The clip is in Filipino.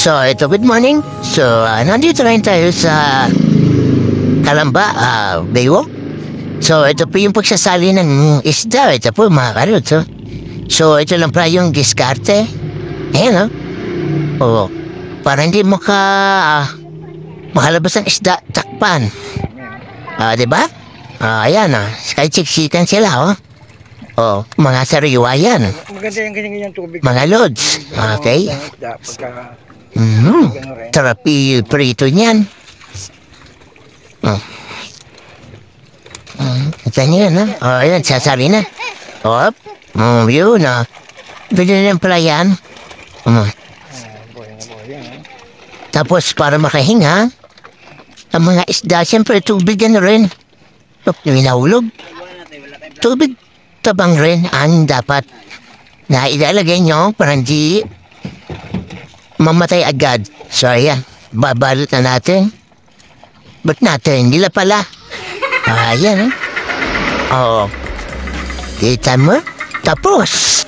So, ito, good morning. So, nandito rin tayo sa Kalamba, Baywalk. So, ito po yung pagsasali ng isda. Ito po, mga karot. So, ito lang pala yung diskarte. Ayan, oh. Para hindi mo makalabas ng isda, takpan. Diba? Ayan, kahit siksikan sila, mga sariwa yan. Maganda yung ganyan tubig. Mga lods. Okay. Pagka, Terapi prito niyan. Ito niyan, ayan, sasari na. Yun, Bili ng pala yan. Tapos, para makahinga, ang mga isda, siyempre, tubig yan rin. Minahulog. Tubig tabang rin ang dapat na ilalagay nyo para hindi mamatay agad. So, ayan. Babalot na natin. Ba't natin? Nila pala. Ayan, Kita mo? Tapos.